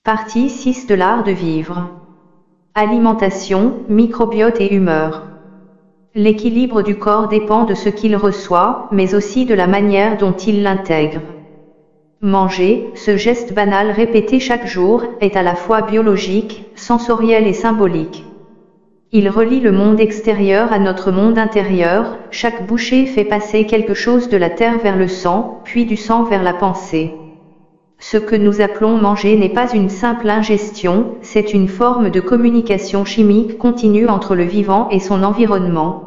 Partie 6 de l'art de vivre. Alimentation, microbiote et humeur. L'équilibre du corps dépend de ce qu'il reçoit, mais aussi de la manière dont il l'intègre. Manger, ce geste banal répété chaque jour, est à la fois biologique, sensoriel et symbolique. Il relie le monde extérieur à notre monde intérieur, chaque bouchée fait passer quelque chose de la terre vers le sang, puis du sang vers la pensée. Ce que nous appelons manger n'est pas une simple ingestion, c'est une forme de communication chimique continue entre le vivant et son environnement.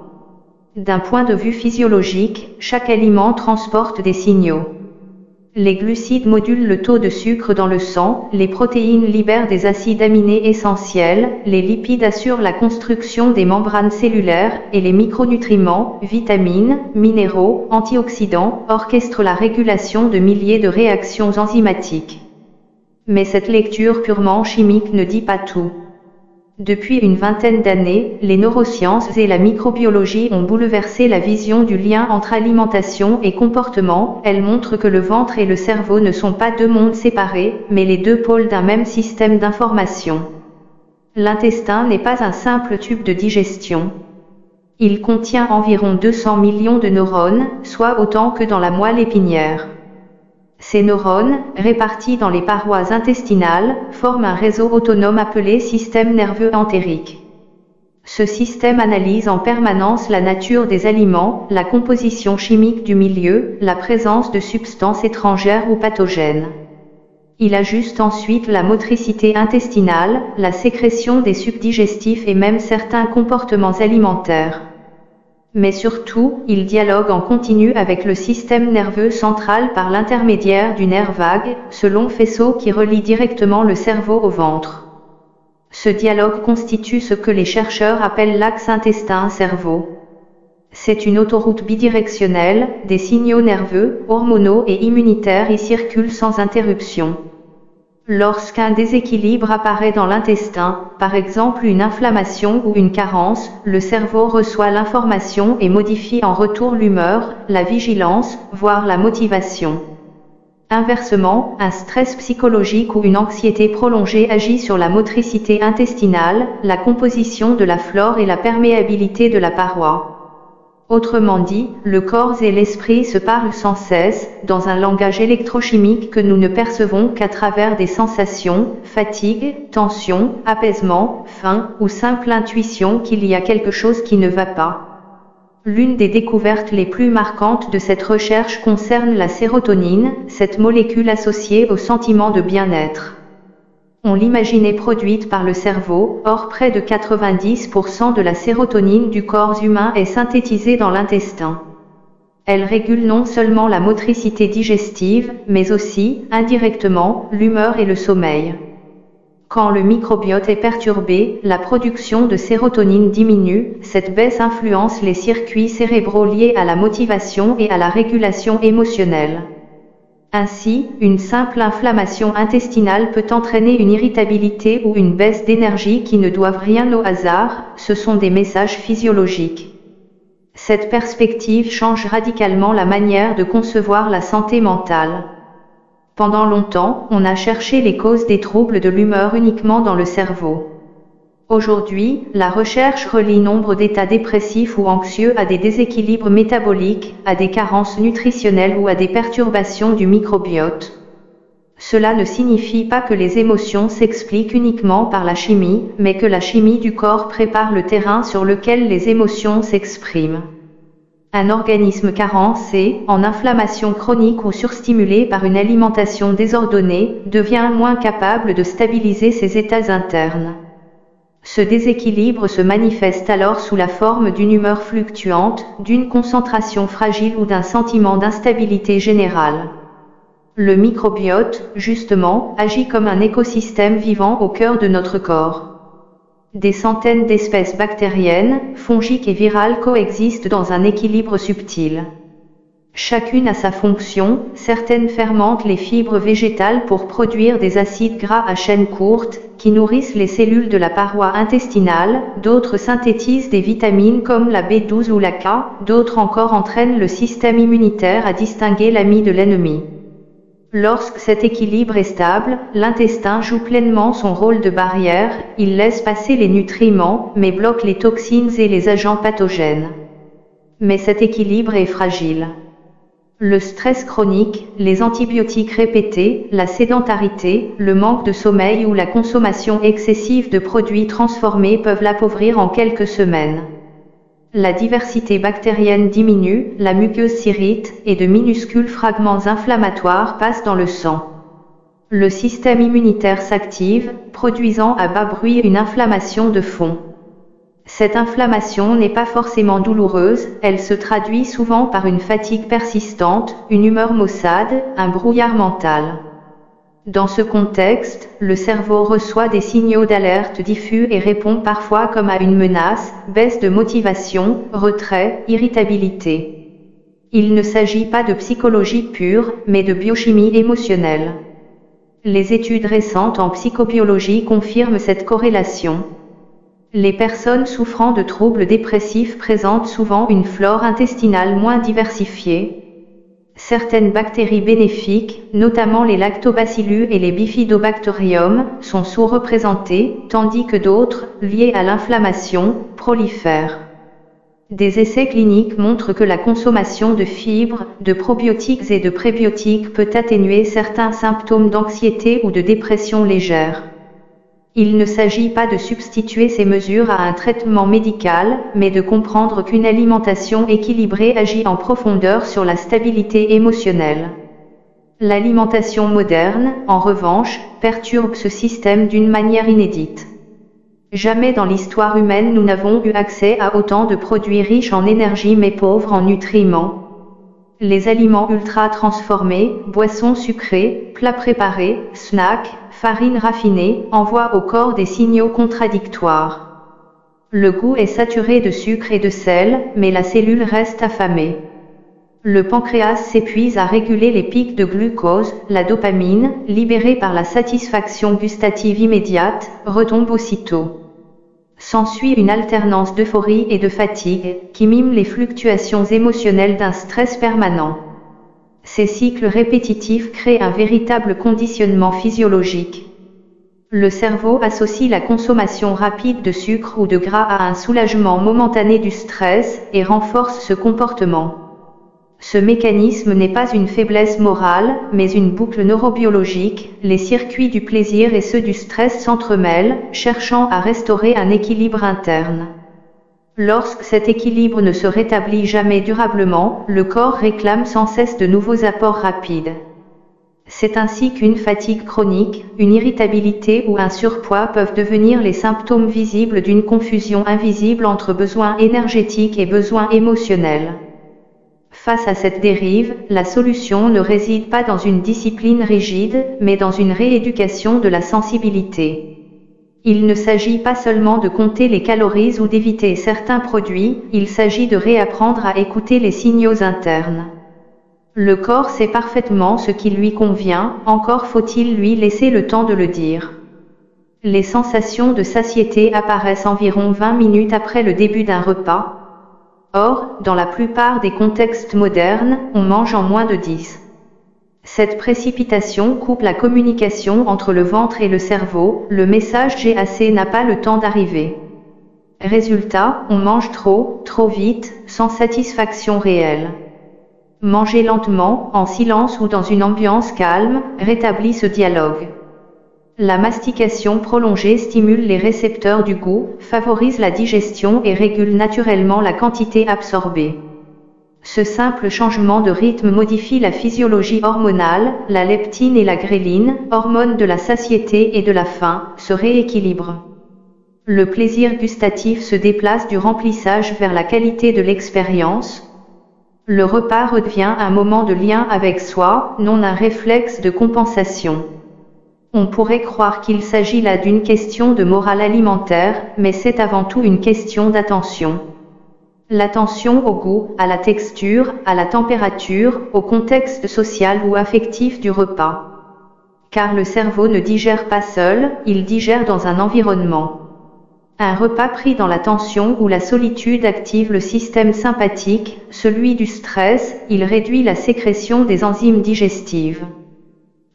D'un point de vue physiologique, chaque aliment transporte des signaux. Les glucides modulent le taux de sucre dans le sang, les protéines libèrent des acides aminés essentiels, les lipides assurent la construction des membranes cellulaires, et les micronutriments, vitamines, minéraux, antioxydants, orchestrent la régulation de milliers de réactions enzymatiques. Mais cette lecture purement chimique ne dit pas tout. Depuis une vingtaine d'années, les neurosciences et la microbiologie ont bouleversé la vision du lien entre alimentation et comportement. Elles montrent que le ventre et le cerveau ne sont pas deux mondes séparés, mais les deux pôles d'un même système d'information. L'intestin n'est pas un simple tube de digestion. Il contient environ 200 millions de neurones, soit autant que dans la moelle épinière. Ces neurones, répartis dans les parois intestinales, forment un réseau autonome appelé système nerveux entérique. Ce système analyse en permanence la nature des aliments, la composition chimique du milieu, la présence de substances étrangères ou pathogènes. Il ajuste ensuite la motricité intestinale, la sécrétion des sucs digestifs et même certains comportements alimentaires. Mais surtout, il dialogue en continu avec le système nerveux central par l'intermédiaire du nerf vague, ce long faisceau qui relie directement le cerveau au ventre. Ce dialogue constitue ce que les chercheurs appellent l'axe intestin-cerveau. C'est une autoroute bidirectionnelle, des signaux nerveux, hormonaux et immunitaires y circulent sans interruption. Lorsqu'un déséquilibre apparaît dans l'intestin, par exemple une inflammation ou une carence, le cerveau reçoit l'information et modifie en retour l'humeur, la vigilance, voire la motivation. Inversement, un stress psychologique ou une anxiété prolongée agit sur la motricité intestinale, la composition de la flore et la perméabilité de la paroi. Autrement dit, le corps et l'esprit se parlent sans cesse, dans un langage électrochimique que nous ne percevons qu'à travers des sensations, fatigue, tension, apaisement, faim, ou simple intuition qu'il y a quelque chose qui ne va pas. L'une des découvertes les plus marquantes de cette recherche concerne la sérotonine, cette molécule associée au sentiment de bien-être. On l'imaginait produite par le cerveau, or près de 90% de la sérotonine du corps humain est synthétisée dans l'intestin. Elle régule non seulement la motricité digestive, mais aussi, indirectement, l'humeur et le sommeil. Quand le microbiote est perturbé, la production de sérotonine diminue, cette baisse influence les circuits cérébraux liés à la motivation et à la régulation émotionnelle. Ainsi, une simple inflammation intestinale peut entraîner une irritabilité ou une baisse d'énergie qui ne doivent rien au hasard, ce sont des messages physiologiques. Cette perspective change radicalement la manière de concevoir la santé mentale. Pendant longtemps, on a cherché les causes des troubles de l'humeur uniquement dans le cerveau. Aujourd'hui, la recherche relie nombre d'états dépressifs ou anxieux à des déséquilibres métaboliques, à des carences nutritionnelles ou à des perturbations du microbiote. Cela ne signifie pas que les émotions s'expliquent uniquement par la chimie, mais que la chimie du corps prépare le terrain sur lequel les émotions s'expriment. Un organisme carencé, en inflammation chronique ou surstimulé par une alimentation désordonnée, devient moins capable de stabiliser ses états internes. Ce déséquilibre se manifeste alors sous la forme d'une humeur fluctuante, d'une concentration fragile ou d'un sentiment d'instabilité générale. Le microbiote, justement, agit comme un écosystème vivant au cœur de notre corps. Des centaines d'espèces bactériennes, fongiques et virales coexistent dans un équilibre subtil. Chacune a sa fonction, certaines fermentent les fibres végétales pour produire des acides gras à chaîne courte, qui nourrissent les cellules de la paroi intestinale, d'autres synthétisent des vitamines comme la B12 ou la K, d'autres encore entraînent le système immunitaire à distinguer l'ami de l'ennemi. Lorsque cet équilibre est stable, l'intestin joue pleinement son rôle de barrière, il laisse passer les nutriments, mais bloque les toxines et les agents pathogènes. Mais cet équilibre est fragile. Le stress chronique, les antibiotiques répétés, la sédentarité, le manque de sommeil ou la consommation excessive de produits transformés peuvent l'appauvrir en quelques semaines. La diversité bactérienne diminue, la muqueuse s'irrite, et de minuscules fragments inflammatoires passent dans le sang. Le système immunitaire s'active, produisant à bas bruit une inflammation de fond. Cette inflammation n'est pas forcément douloureuse, elle se traduit souvent par une fatigue persistante, une humeur maussade, un brouillard mental. Dans ce contexte, le cerveau reçoit des signaux d'alerte diffus et répond parfois comme à une menace, baisse de motivation, retrait, irritabilité. Il ne s'agit pas de psychologie pure, mais de biochimie émotionnelle. Les études récentes en psychobiologie confirment cette corrélation. Les personnes souffrant de troubles dépressifs présentent souvent une flore intestinale moins diversifiée. Certaines bactéries bénéfiques, notamment les lactobacillus et les bifidobacterium, sont sous-représentées, tandis que d'autres, liées à l'inflammation, prolifèrent. Des essais cliniques montrent que la consommation de fibres, de probiotiques et de prébiotiques peut atténuer certains symptômes d'anxiété ou de dépression légère. Il ne s'agit pas de substituer ces mesures à un traitement médical, mais de comprendre qu'une alimentation équilibrée agit en profondeur sur la stabilité émotionnelle. L'alimentation moderne, en revanche, perturbe ce système d'une manière inédite. Jamais dans l'histoire humaine nous n'avons eu accès à autant de produits riches en énergie mais pauvres en nutriments. Les aliments ultra transformés, boissons sucrées, plats préparés, snacks, farines raffinées, envoient au corps des signaux contradictoires. Le goût est saturé de sucre et de sel, mais la cellule reste affamée. Le pancréas s'épuise à réguler les pics de glucose, la dopamine, libérée par la satisfaction gustative immédiate, retombe aussitôt. S'ensuit une alternance d'euphorie et de fatigue, qui mime les fluctuations émotionnelles d'un stress permanent. Ces cycles répétitifs créent un véritable conditionnement physiologique. Le cerveau associe la consommation rapide de sucre ou de gras à un soulagement momentané du stress, et renforce ce comportement. Ce mécanisme n'est pas une faiblesse morale, mais une boucle neurobiologique, les circuits du plaisir et ceux du stress s'entremêlent, cherchant à restaurer un équilibre interne. Lorsque cet équilibre ne se rétablit jamais durablement, le corps réclame sans cesse de nouveaux apports rapides. C'est ainsi qu'une fatigue chronique, une irritabilité ou un surpoids peuvent devenir les symptômes visibles d'une confusion invisible entre besoins énergétiques et besoins émotionnels. Face à cette dérive, la solution ne réside pas dans une discipline rigide, mais dans une rééducation de la sensibilité. Il ne s'agit pas seulement de compter les calories ou d'éviter certains produits, il s'agit de réapprendre à écouter les signaux internes. Le corps sait parfaitement ce qui lui convient, encore faut-il lui laisser le temps de le dire. Les sensations de satiété apparaissent environ 20 minutes après le début d'un repas. Or, dans la plupart des contextes modernes, on mange en moins de 10. Cette précipitation coupe la communication entre le ventre et le cerveau, le message j'ai assez n'a pas le temps d'arriver. Résultat, on mange trop vite, sans satisfaction réelle. Manger lentement, en silence ou dans une ambiance calme, rétablit ce dialogue. La mastication prolongée stimule les récepteurs du goût, favorise la digestion et régule naturellement la quantité absorbée. Ce simple changement de rythme modifie la physiologie hormonale, la leptine et la gréline, hormones de la satiété et de la faim, se rééquilibrent. Le plaisir gustatif se déplace du remplissage vers la qualité de l'expérience. Le repas redevient un moment de lien avec soi, non un réflexe de compensation. On pourrait croire qu'il s'agit là d'une question de morale alimentaire, mais c'est avant tout une question d'attention. L'attention au goût, à la texture, à la température, au contexte social ou affectif du repas. Car le cerveau ne digère pas seul, il digère dans un environnement. Un repas pris dans la tension ou la solitude active le système sympathique, celui du stress, il réduit la sécrétion des enzymes digestives.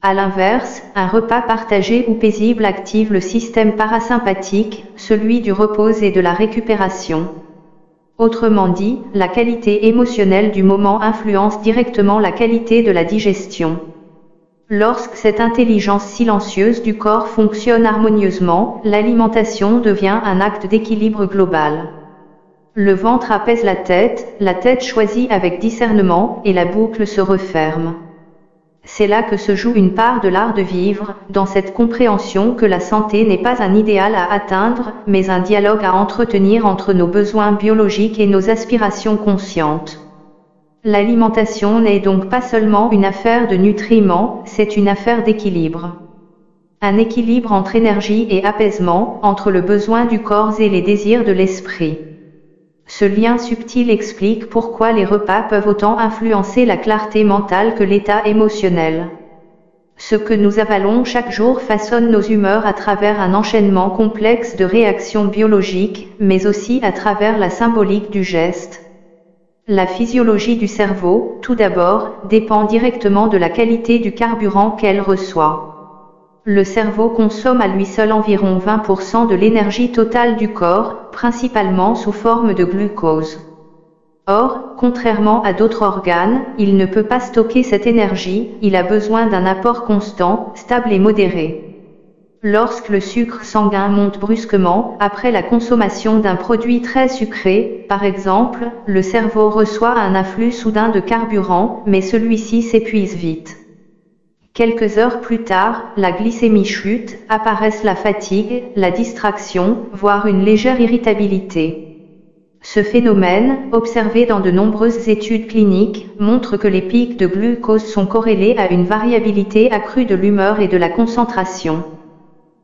À l'inverse, un repas partagé ou paisible active le système parasympathique, celui du repos et de la récupération. Autrement dit, la qualité émotionnelle du moment influence directement la qualité de la digestion. Lorsque cette intelligence silencieuse du corps fonctionne harmonieusement, l'alimentation devient un acte d'équilibre global. Le ventre apaise la tête choisit avec discernement, et la boucle se referme. C'est là que se joue une part de l'art de vivre, dans cette compréhension que la santé n'est pas un idéal à atteindre, mais un dialogue à entretenir entre nos besoins biologiques et nos aspirations conscientes. L'alimentation n'est donc pas seulement une affaire de nutriments, c'est une affaire d'équilibre. Un équilibre entre énergie et apaisement, entre le besoin du corps et les désirs de l'esprit. Ce lien subtil explique pourquoi les repas peuvent autant influencer la clarté mentale que l'état émotionnel. Ce que nous avalons chaque jour façonne nos humeurs à travers un enchaînement complexe de réactions biologiques, mais aussi à travers la symbolique du geste. La physiologie du cerveau, tout d'abord, dépend directement de la qualité du carburant qu'elle reçoit. Le cerveau consomme à lui seul environ 20% de l'énergie totale du corps, principalement sous forme de glucose. Or, contrairement à d'autres organes, il ne peut pas stocker cette énergie, il a besoin d'un apport constant, stable et modéré. Lorsque le sucre sanguin monte brusquement, après la consommation d'un produit très sucré, par exemple, le cerveau reçoit un afflux soudain de carburant, mais celui-ci s'épuise vite. Quelques heures plus tard, la glycémie chute, apparaissent la fatigue, la distraction, voire une légère irritabilité. Ce phénomène, observé dans de nombreuses études cliniques, montre que les pics de glucose sont corrélés à une variabilité accrue de l'humeur et de la concentration.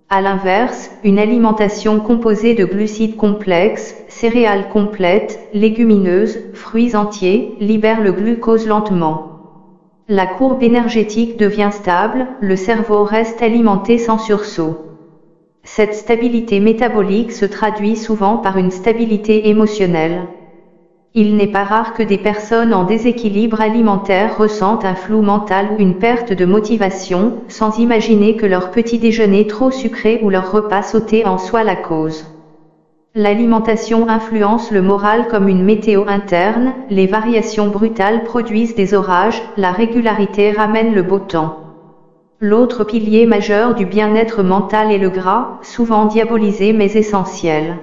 À l'inverse, une alimentation composée de glucides complexes, céréales complètes, légumineuses, fruits entiers, libère le glucose lentement. La courbe énergétique devient stable, le cerveau reste alimenté sans sursaut. Cette stabilité métabolique se traduit souvent par une stabilité émotionnelle. Il n'est pas rare que des personnes en déséquilibre alimentaire ressentent un flou mental ou une perte de motivation, sans imaginer que leur petit déjeuner trop sucré ou leur repas sauté en soit la cause. L'alimentation influence le moral comme une météo interne, les variations brutales produisent des orages, la régularité ramène le beau temps. L'autre pilier majeur du bien-être mental est le gras, souvent diabolisé mais essentiel.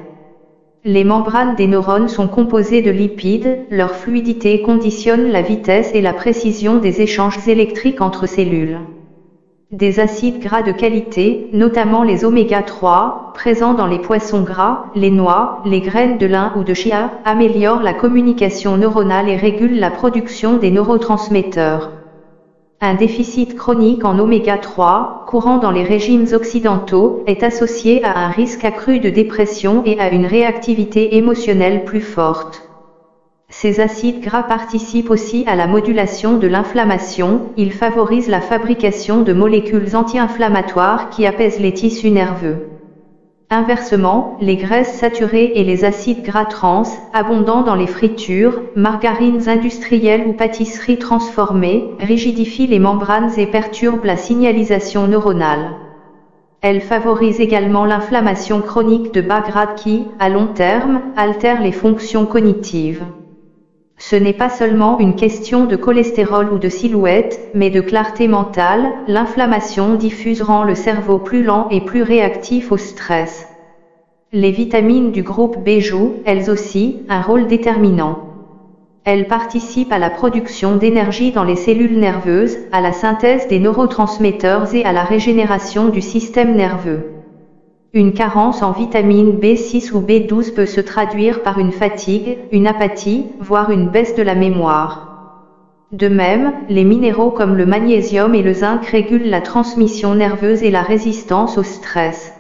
Les membranes des neurones sont composées de lipides, leur fluidité conditionne la vitesse et la précision des échanges électriques entre cellules. Des acides gras de qualité, notamment les oméga 3, présents dans les poissons gras, les noix, les graines de lin ou de chia, améliorent la communication neuronale et régulent la production des neurotransmetteurs. Un déficit chronique en oméga 3, courant dans les régimes occidentaux, est associé à un risque accru de dépression et à une réactivité émotionnelle plus forte. Ces acides gras participent aussi à la modulation de l'inflammation, ils favorisent la fabrication de molécules anti-inflammatoires qui apaisent les tissus nerveux. Inversement, les graisses saturées et les acides gras trans, abondants dans les fritures, margarines industrielles ou pâtisseries transformées, rigidifient les membranes et perturbent la signalisation neuronale. Elles favorisent également l'inflammation chronique de bas grade qui, à long terme, altère les fonctions cognitives. Ce n'est pas seulement une question de cholestérol ou de silhouette, mais de clarté mentale, l'inflammation diffuse rend le cerveau plus lent et plus réactif au stress. Les vitamines du groupe B jouent, elles aussi, un rôle déterminant. Elles participent à la production d'énergie dans les cellules nerveuses, à la synthèse des neurotransmetteurs et à la régénération du système nerveux. Une carence en vitamine B6 ou B12 peut se traduire par une fatigue, une apathie, voire une baisse de la mémoire. De même, les minéraux comme le magnésium et le zinc régulent la transmission nerveuse et la résistance au stress.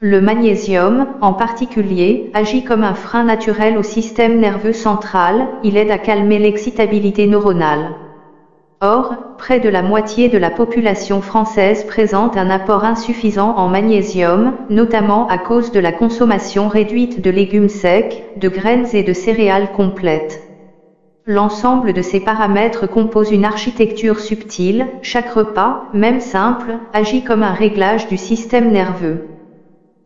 Le magnésium, en particulier, agit comme un frein naturel au système nerveux central, il aide à calmer l'excitabilité neuronale. Or, près de la moitié de la population française présente un apport insuffisant en magnésium, notamment à cause de la consommation réduite de légumes secs, de graines et de céréales complètes. L'ensemble de ces paramètres compose une architecture subtile, chaque repas, même simple, agit comme un réglage du système nerveux.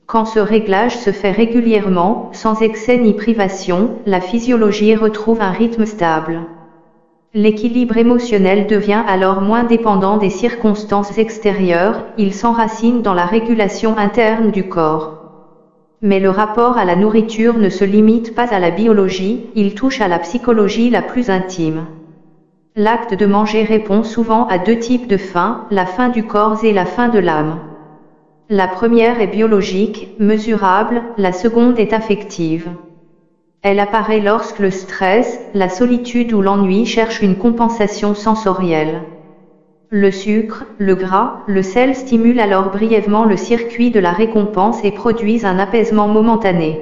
Quand ce réglage se fait régulièrement, sans excès ni privation, la physiologie retrouve un rythme stable. L'équilibre émotionnel devient alors moins dépendant des circonstances extérieures, il s'enracine dans la régulation interne du corps. Mais le rapport à la nourriture ne se limite pas à la biologie, il touche à la psychologie la plus intime. L'acte de manger répond souvent à deux types de faim, la faim du corps et la faim de l'âme. La première est biologique, mesurable, la seconde est affective. Elle apparaît lorsque le stress, la solitude ou l'ennui cherchent une compensation sensorielle. Le sucre, le gras, le sel stimulent alors brièvement le circuit de la récompense et produisent un apaisement momentané.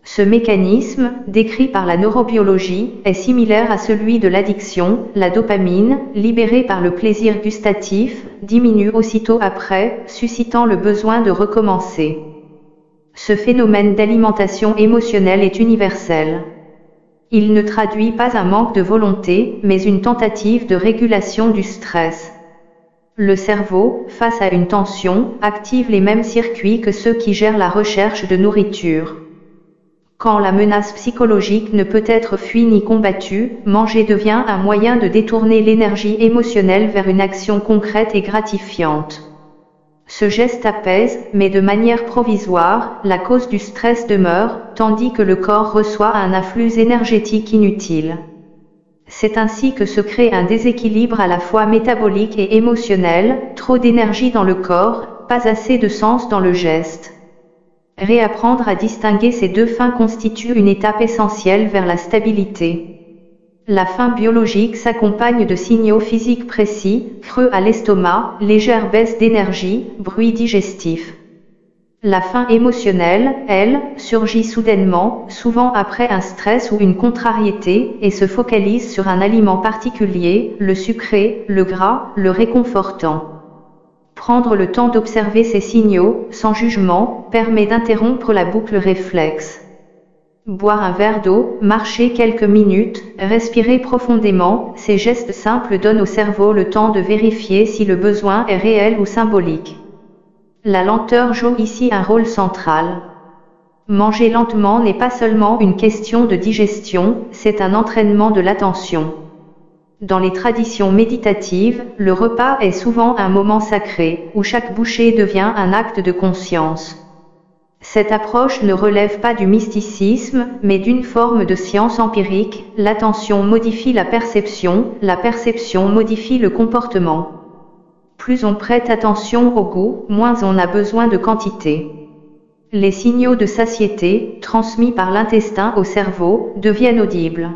Ce mécanisme, décrit par la neurobiologie, est similaire à celui de l'addiction. La dopamine, libérée par le plaisir gustatif, diminue aussitôt après, suscitant le besoin de recommencer. Ce phénomène d'alimentation émotionnelle est universel. Il ne traduit pas un manque de volonté, mais une tentative de régulation du stress. Le cerveau, face à une tension, active les mêmes circuits que ceux qui gèrent la recherche de nourriture. Quand la menace psychologique ne peut être fuie ni combattue, manger devient un moyen de détourner l'énergie émotionnelle vers une action concrète et gratifiante. Ce geste apaise, mais de manière provisoire, la cause du stress demeure, tandis que le corps reçoit un afflux énergétique inutile. C'est ainsi que se crée un déséquilibre à la fois métabolique et émotionnel, trop d'énergie dans le corps, pas assez de sens dans le geste. Réapprendre à distinguer ces deux fins constitue une étape essentielle vers la stabilité. La faim biologique s'accompagne de signaux physiques précis, creux à l'estomac, légère baisse d'énergie, bruit digestif. La faim émotionnelle, elle, surgit soudainement, souvent après un stress ou une contrariété, et se focalise sur un aliment particulier, le sucré, le gras, le réconfortant. Prendre le temps d'observer ces signaux, sans jugement, permet d'interrompre la boucle réflexe. Boire un verre d'eau, marcher quelques minutes, respirer profondément, ces gestes simples donnent au cerveau le temps de vérifier si le besoin est réel ou symbolique. La lenteur joue ici un rôle central. Manger lentement n'est pas seulement une question de digestion, c'est un entraînement de l'attention. Dans les traditions méditatives, le repas est souvent un moment sacré, où chaque bouchée devient un acte de conscience. Cette approche ne relève pas du mysticisme, mais d'une forme de science empirique. L'attention modifie la perception modifie le comportement. Plus on prête attention au goût, moins on a besoin de quantité. Les signaux de satiété, transmis par l'intestin au cerveau, deviennent audibles.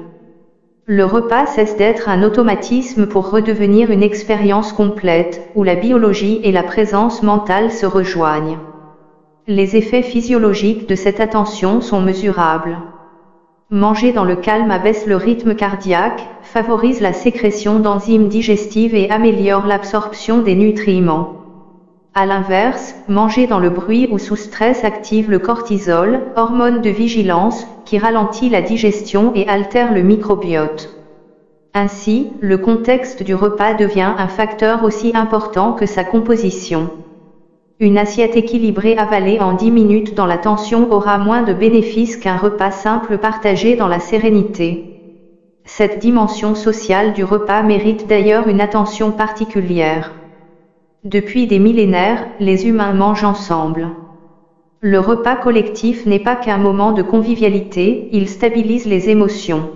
Le repas cesse d'être un automatisme pour redevenir une expérience complète, où la biologie et la présence mentale se rejoignent. Les effets physiologiques de cette attention sont mesurables. Manger dans le calme abaisse le rythme cardiaque, favorise la sécrétion d'enzymes digestives et améliore l'absorption des nutriments. A l'inverse, manger dans le bruit ou sous stress active le cortisol, hormone de vigilance, qui ralentit la digestion et altère le microbiote. Ainsi, le contexte du repas devient un facteur aussi important que sa composition. Une assiette équilibrée avalée en 10 minutes dans la tension aura moins de bénéfices qu'un repas simple partagé dans la sérénité. Cette dimension sociale du repas mérite d'ailleurs une attention particulière. Depuis des millénaires, les humains mangent ensemble. Le repas collectif n'est pas qu'un moment de convivialité, il stabilise les émotions.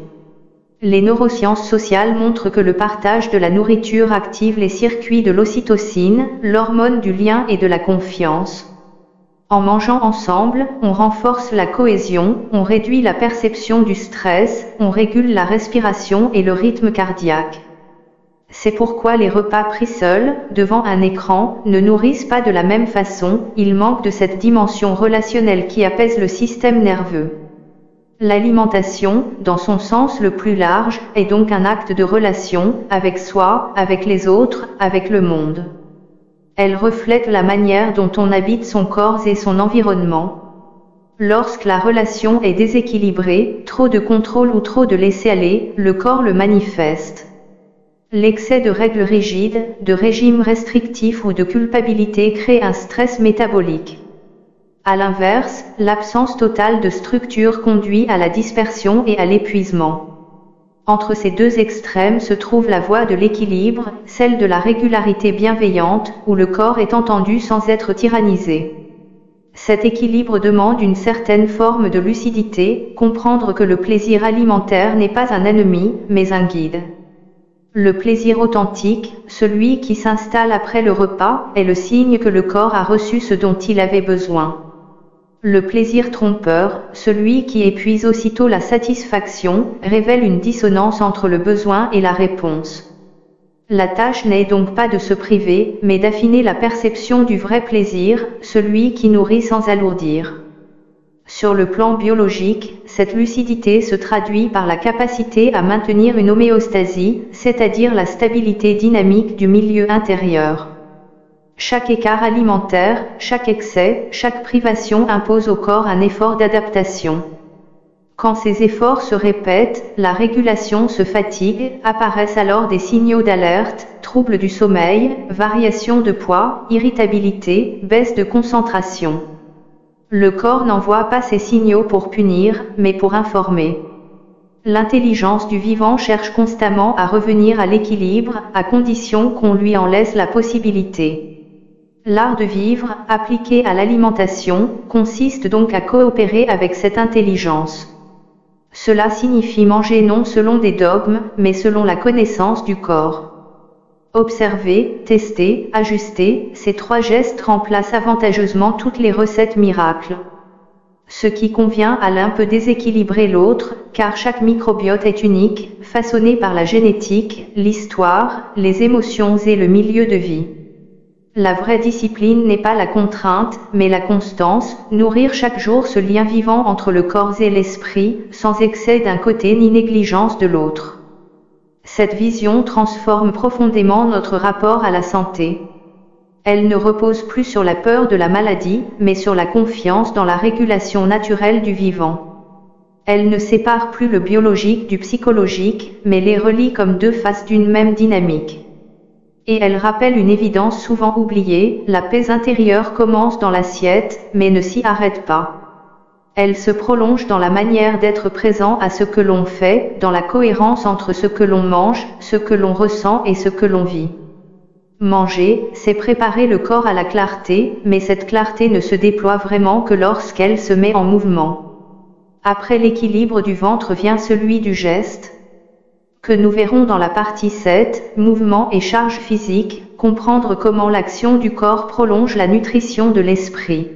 Les neurosciences sociales montrent que le partage de la nourriture active les circuits de l'ocytocine, l'hormone du lien et de la confiance. En mangeant ensemble, on renforce la cohésion, on réduit la perception du stress, on régule la respiration et le rythme cardiaque. C'est pourquoi les repas pris seuls, devant un écran, ne nourrissent pas de la même façon, ils manquent de cette dimension relationnelle qui apaise le système nerveux. L'alimentation, dans son sens le plus large, est donc un acte de relation, avec soi, avec les autres, avec le monde. Elle reflète la manière dont on habite son corps et son environnement. Lorsque la relation est déséquilibrée, trop de contrôle ou trop de laisser-aller, le corps le manifeste. L'excès de règles rigides, de régimes restrictifs ou de culpabilité crée un stress métabolique. À l'inverse, l'absence totale de structure conduit à la dispersion et à l'épuisement. Entre ces deux extrêmes se trouve la voie de l'équilibre, celle de la régularité bienveillante, où le corps est entendu sans être tyrannisé. Cet équilibre demande une certaine forme de lucidité, comprendre que le plaisir alimentaire n'est pas un ennemi, mais un guide. Le plaisir authentique, celui qui s'installe après le repas, est le signe que le corps a reçu ce dont il avait besoin. Le plaisir trompeur, celui qui épuise aussitôt la satisfaction, révèle une dissonance entre le besoin et la réponse. La tâche n'est donc pas de se priver, mais d'affiner la perception du vrai plaisir, celui qui nourrit sans alourdir. Sur le plan biologique, cette lucidité se traduit par la capacité à maintenir une homéostasie, c'est-à-dire la stabilité dynamique du milieu intérieur. Chaque écart alimentaire, chaque excès, chaque privation impose au corps un effort d'adaptation. Quand ces efforts se répètent, la régulation se fatigue, apparaissent alors des signaux d'alerte, troubles du sommeil, variation de poids, irritabilité, baisse de concentration. Le corps n'envoie pas ces signaux pour punir, mais pour informer. L'intelligence du vivant cherche constamment à revenir à l'équilibre, à condition qu'on lui en laisse la possibilité. L'art de vivre, appliqué à l'alimentation, consiste donc à coopérer avec cette intelligence. Cela signifie manger non selon des dogmes, mais selon la connaissance du corps. Observer, tester, ajuster, ces trois gestes remplacent avantageusement toutes les recettes miracles. Ce qui convient à l'un peut déséquilibrer l'autre, car chaque microbiote est unique, façonné par la génétique, l'histoire, les émotions et le milieu de vie. La vraie discipline n'est pas la contrainte, mais la constance, nourrir chaque jour ce lien vivant entre le corps et l'esprit, sans excès d'un côté ni négligence de l'autre. Cette vision transforme profondément notre rapport à la santé. Elle ne repose plus sur la peur de la maladie, mais sur la confiance dans la régulation naturelle du vivant. Elle ne sépare plus le biologique du psychologique, mais les relie comme deux faces d'une même dynamique. Et elle rappelle une évidence souvent oubliée, la paix intérieure commence dans l'assiette, mais ne s'y arrête pas. Elle se prolonge dans la manière d'être présent à ce que l'on fait, dans la cohérence entre ce que l'on mange, ce que l'on ressent et ce que l'on vit. Manger, c'est préparer le corps à la clarté, mais cette clarté ne se déploie vraiment que lorsqu'elle se met en mouvement. Après l'équilibre du ventre vient celui du geste, que nous verrons dans la partie 7, mouvement et charge physique, comprendre comment l'action du corps prolonge la nutrition de l'esprit.